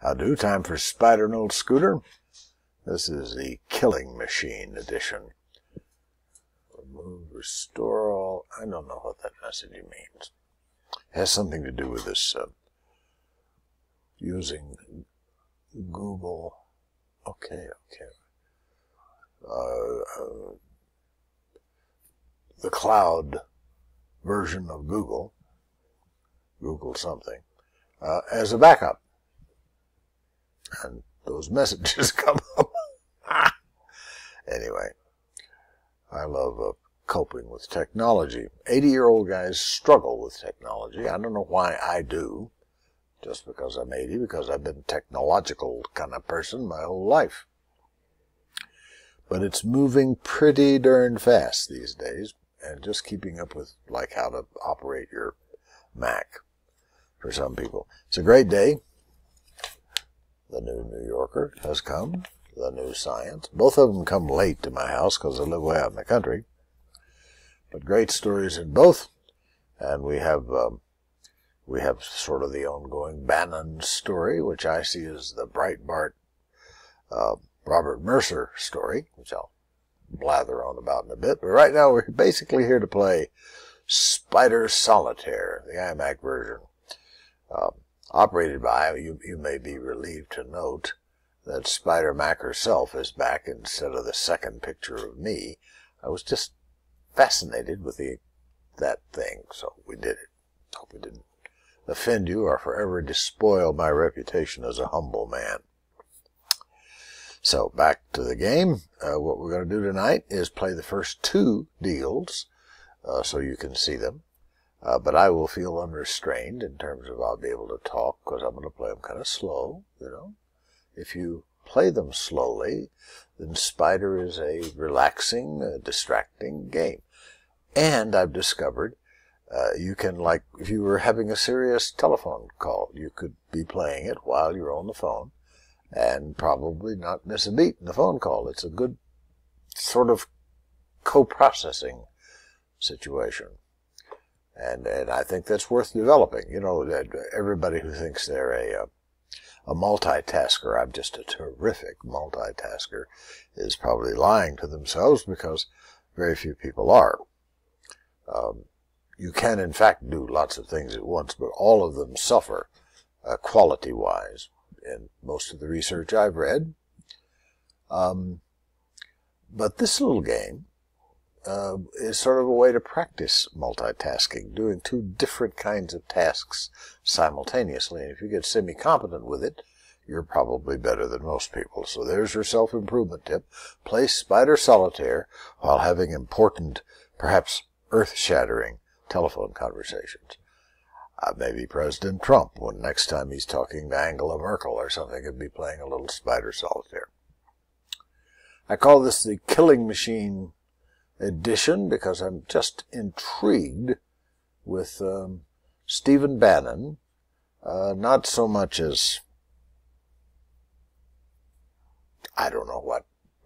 How do? Time for Spider and Olde Scooter. This is the Killing Machine edition. Remove, restore all. I don't know what that message means. It has something to do with this using Google. Okay. The cloud version of Google something, as a backup. And those messages come up. Anyway, I love coping with technology. 80-year-old guys struggle with technology. I don't know why I do, just because I'm 80, because I've been a technological kind of person my whole life. But it's moving pretty darn fast these days, and just keeping up with, like, how to operate your Mac for some people. It's a great day. The new New Yorker has come, the new Science. Both of them come late to my house because I live way out in the country. But great stories in both. And we have sort of the ongoing Bannon story, which I see as the Breitbart Robert Mercer story, which I'll blather on about in a bit. But right now we're basically here to play Spider Solitaire, the iMac version. Operated by, you may be relieved to note that Spider Mac herself is back instead of the second picture of me. I was just fascinated with that thing, so we did it. Hope it didn't offend you or forever despoil my reputation as a humble man. So back to the game. What we're going to do tonight is play the first two deals so you can see them. But I will feel unrestrained in terms of I'll be able to talk because I'm going to play them kind of slow, you know. If you play them slowly, then Spider is a relaxing, distracting game. And I've discovered you can, like, if you were having a serious telephone call, you could be playing it while you're on the phone and probably not miss a beat in the phone call. It's a good sort of co-processing situation. And I think that's worth developing. You know, everybody who thinks they're a multitasker, I'm just a terrific multitasker, is probably lying to themselves because very few people are. You can, in fact, do lots of things at once, but all of them suffer quality-wise in most of the research I've read. But this little game is sort of a way to practice multitasking, doing two different kinds of tasks simultaneously. And if you get semi-competent with it, you're probably better than most people. So there's your self-improvement tip. Play Spider Solitaire while having important, perhaps earth-shattering telephone conversations. Maybe President Trump, when next time he's talking to Angela Merkel or something, could be playing a little Spider Solitaire. I call this the Killing Machine edition because I'm just intrigued with Stephen Bannon, not so much as, I don't know what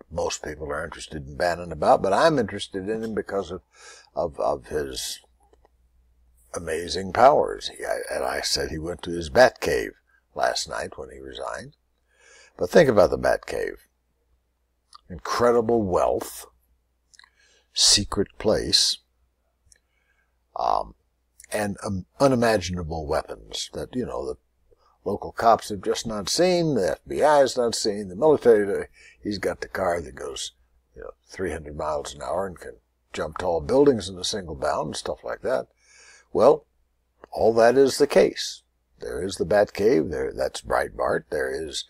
most people are interested in Bannon about, but I'm interested in him because of his amazing powers. And I said he went to his bat cave last night when he resigned. But think about the bat cave. Incredible wealth, secret place, and unimaginable weapons that, you know, the local cops have just not seen, the FBI has not seen, the military, he's got the car that goes, 300 miles an hour and can jump tall buildings in a single bound and stuff like that. Well, all that is the case. There is the Bat Cave, that's Breitbart. There is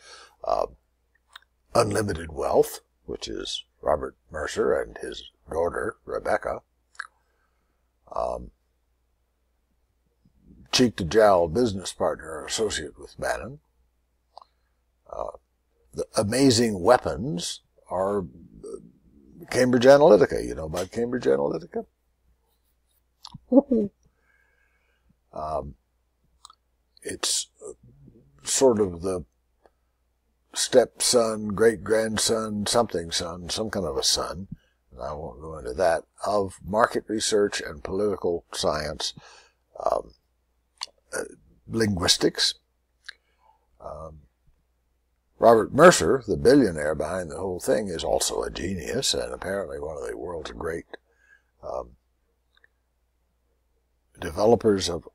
unlimited wealth, which is Robert Mercer and his daughter, Rebecca. Cheek to jowl business partner or associate with Bannon. The amazing weapons are Cambridge Analytica. You know about Cambridge Analytica? It's sort of the stepson, great-grandson, something son, some kind of a son, and I won't go into that, of market research and political science, linguistics, Robert Mercer, the billionaire behind the whole thing, is also a genius and apparently one of the world's great developers of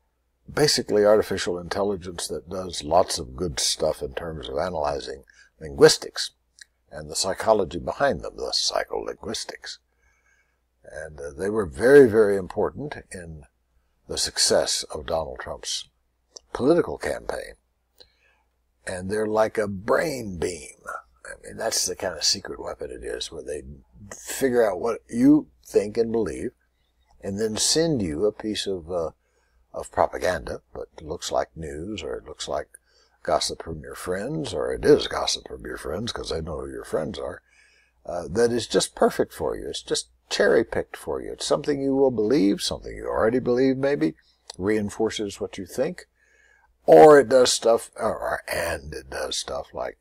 basically artificial intelligence that does lots of good stuff in terms of analyzing linguistics and the psychology behind them, the psycholinguistics. And they were very, very important in the success of Donald Trump's political campaign. And they're like a brain beam. I mean, that's the kind of secret weapon it is, where they figure out what you think and believe, and then send you a piece of propaganda, but it looks like news, or it looks like gossip from your friends, or it is gossip from your friends because they know who your friends are, that is just perfect for you. It's just cherry-picked for you. It's something you will believe, something you already believe maybe, reinforces what you think, or it does stuff, and it does stuff like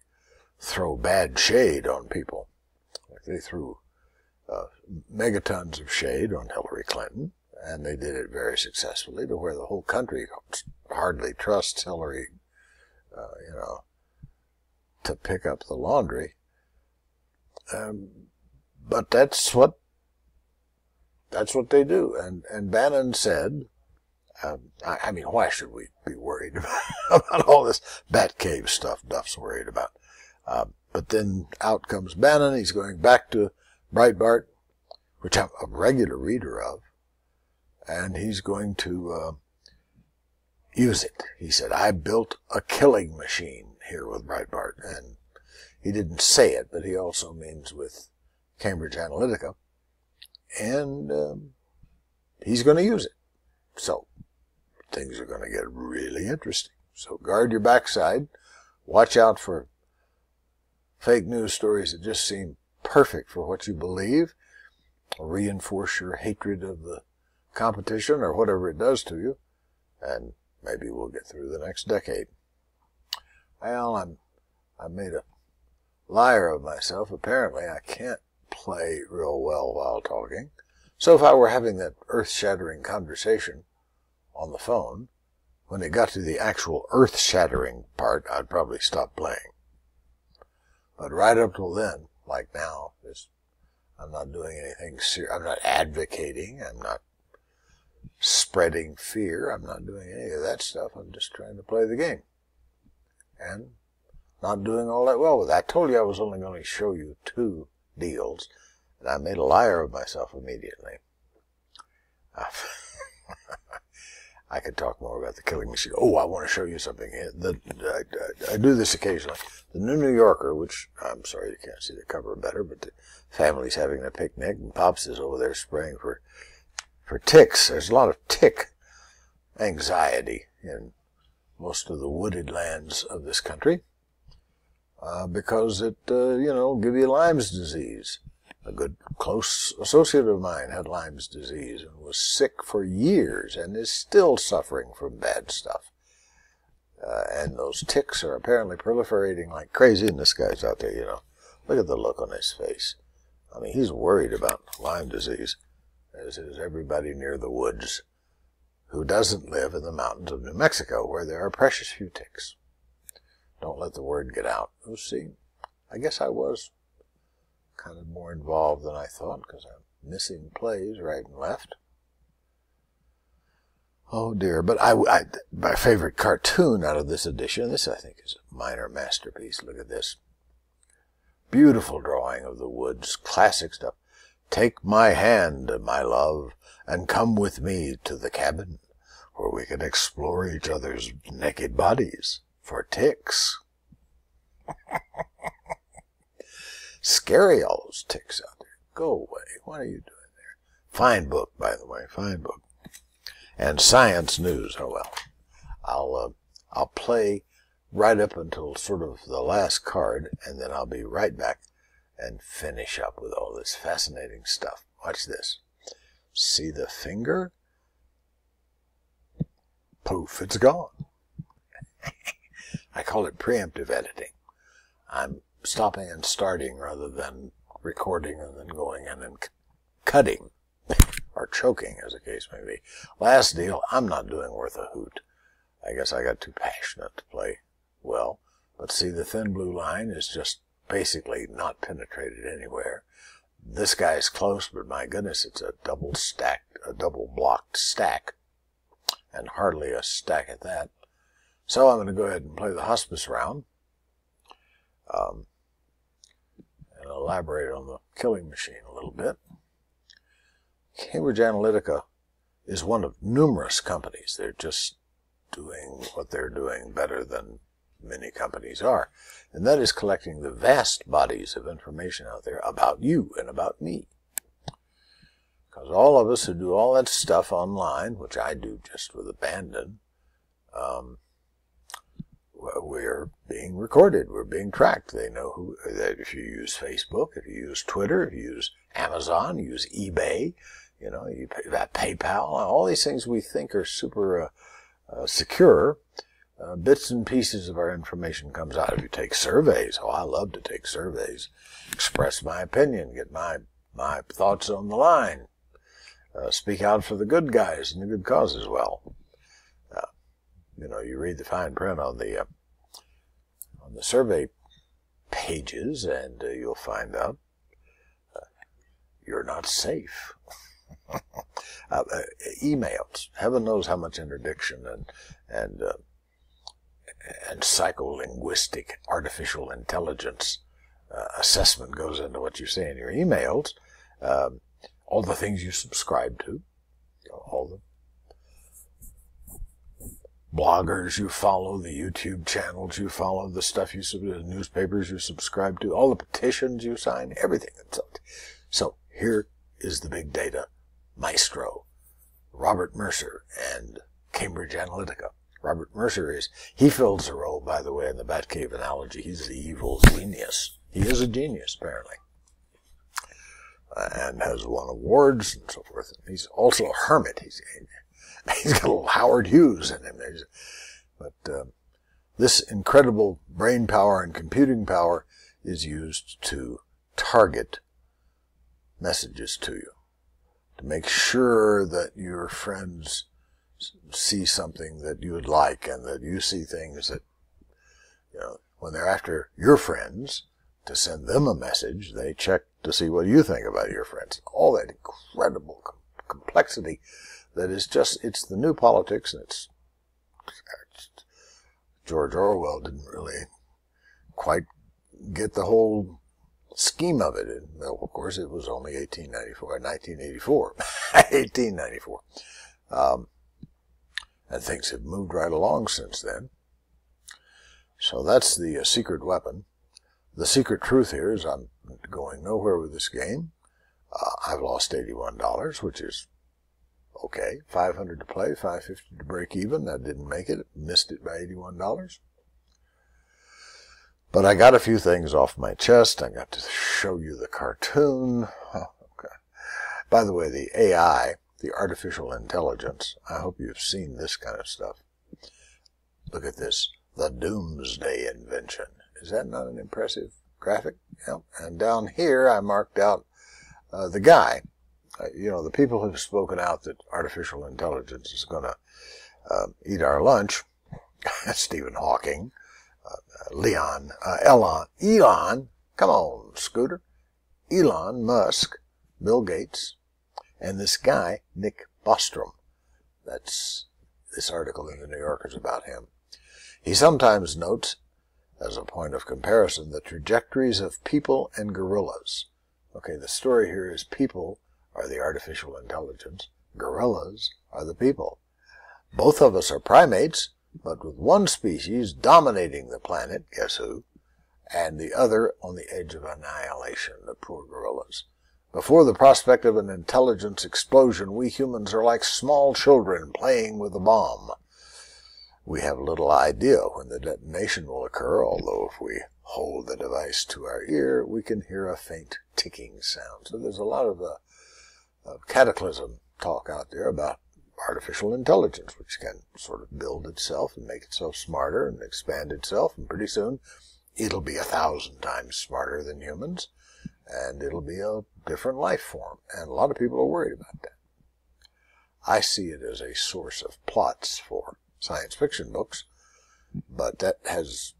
throw bad shade on people. Like they threw megatons of shade on Hillary Clinton, and they did it very successfully to where the whole country hardly trusts Hillary, to pick up the laundry. But that's what they do. And Bannon said, I mean, why should we be worried about all this Batcave stuff Duff's worried about? But then out comes Bannon. He's going back to Breitbart, which I'm a regular reader of, and he's going to use it. He said, I built a killing machine here with Breitbart. And he didn't say it, but he also means with Cambridge Analytica. And he's going to use it. So things are going to get really interesting. So guard your backside. Watch out for fake news stories that just seem perfect for what you believe, or reinforce your hatred of the competition or whatever it does to you, and maybe we'll get through the next decade. Well, I made a liar of myself. Apparently I can't play real well while talking. So if I were having that earth-shattering conversation on the phone, when it got to the actual earth-shattering part, I'd probably stop playing. But right up till then, like now, I'm not doing anything serious. I'm not advocating. I'm not spreading fear. I'm not doing any of that stuff. I'm just trying to play the game. And not doing all that well with it. I told you I was only going to show you 2 deals, and I made a liar of myself immediately. I could talk more about the killing machine. Oh, I want to show you something. I do this occasionally. The New Yorker, which, I'm sorry you can't see the cover better, but the family's having a picnic, and Pops is over there spraying for ticks. There's a lot of tick anxiety in most of the wooded lands of this country, because it, give you Lyme's disease. A good close associate of mine had Lyme's disease and was sick for years and is still suffering from bad stuff. And those ticks are apparently proliferating like crazy, and this guy's out there, Look at the look on his face. I mean, he's worried about Lyme disease, as is everybody near the woods who doesn't live in the mountains of New Mexico, where there are precious few ticks. Don't let the word get out. Oh, see, I guess I was kind of more involved than I thought, because I'm missing plays right and left. Oh dear, but my favorite cartoon out of this edition, this I think is a minor masterpiece. Look at this. Beautiful drawing of the woods, classic stuff. Take my hand, my love, and come with me to the cabin, where we can explore each other's naked bodies for ticks. Scary, all those ticks out there. Go away. What are you doing there? Fine book, by the way. Fine book. And science news. Oh, well. I'll play right up until sort of the last card, and then I'll be right back and finish up with all this fascinating stuff. Watch this. See the finger? Poof, it's gone. I call it preemptive editing. I'm stopping and starting rather than recording and then going in and cutting, or choking, as the case may be. Last deal, I'm not doing worth a hoot. I guess I got too passionate to play well, But see, the thin blue line is just basically not penetrated anywhere. This guy's close, but my goodness, it's a double blocked stack, and hardly a stack at that. So I'm going to go ahead and play the hospice round, and elaborate on the killing machine a little bit. Cambridge Analytica is one of numerous companies. They're just doing what they're doing better than many companies are, and that is collecting the vast bodies of information out there about you and about me. Because all of us who do all that stuff online, which I do just with a Bannon, we're being recorded, we're being tracked. They know that if you use Facebook, if you use Twitter, if you use Amazon, you use eBay, you pay PayPal, all these things we think are super secure. Bits and pieces of our information comes out. If you take surveys, I love to take surveys, express my opinion, get my thoughts on the line, speak out for the good guys and the good cause as well. You read the fine print on the survey pages, and you'll find out you're not safe. Emails, heaven knows how much interdiction and psycholinguistic artificial intelligence assessment goes into what you say in your emails. All the things you subscribe to, all the bloggers you follow, the YouTube channels you follow, the stuff the newspapers you subscribe to, all the petitions you sign, everything. So here is the big data maestro, Robert Mercer and Cambridge Analytica. Robert Mercer he fills the role, by the way, in the Batcave analogy. He's the evil genius. He is a genius, apparently, and has won awards and so forth. He's also a hermit. He's got a little Howard Hughes in him. But this incredible brain power and computing power is used to target messages to you, to make sure that your friends see something that you would like, and that you see things that, when they're after your friends to send them a message, they check to see what you think about your friends. All that incredible complexity that is it's the new politics, and it's George Orwell didn't really quite get the whole scheme of it. Well, of course, it was only 1984. 1894. And things have moved right along since then. So that's the secret weapon. The secret truth here is I'm going nowhere with this game. I've lost $81, which is okay. $500 to play, $550 to break even. That didn't make it. Missed it by $81. But I got a few things off my chest. I got to show you the cartoon. Okay. By the way, the AI, the artificial intelligence, I hope you've seen this kind of stuff. Look at this. The doomsday invention. Is that not an impressive graphic? Yep. And down here I marked out the guy. The people who've spoken out that artificial intelligence is going to eat our lunch. Stephen Hawking, Elon, come on, Scooter, Elon Musk, Bill Gates, and this guy, Nick Bostrom. That's this article in the New Yorker is about him. He sometimes notes, as a point of comparison, the trajectories of people and gorillas. Okay, the story here is people are the artificial intelligence, gorillas are the people. Both of us are primates, but with one species dominating the planet, guess who, and the other on the edge of annihilation, the poor gorillas. Before the prospect of an intelligence explosion, we humans are like small children playing with a bomb. We have little idea when the detonation will occur, although if we hold the device to our ear, we can hear a faint ticking sound. So there's a lot of cataclysm talk out there about artificial intelligence, which can sort of build itself and make itself smarter and expand itself, and pretty soon it'll be 1,000 times smarter than humans, and it'll be a different life form, and a lot of people are worried about that. I see it as a source of plots for science fiction books, but that has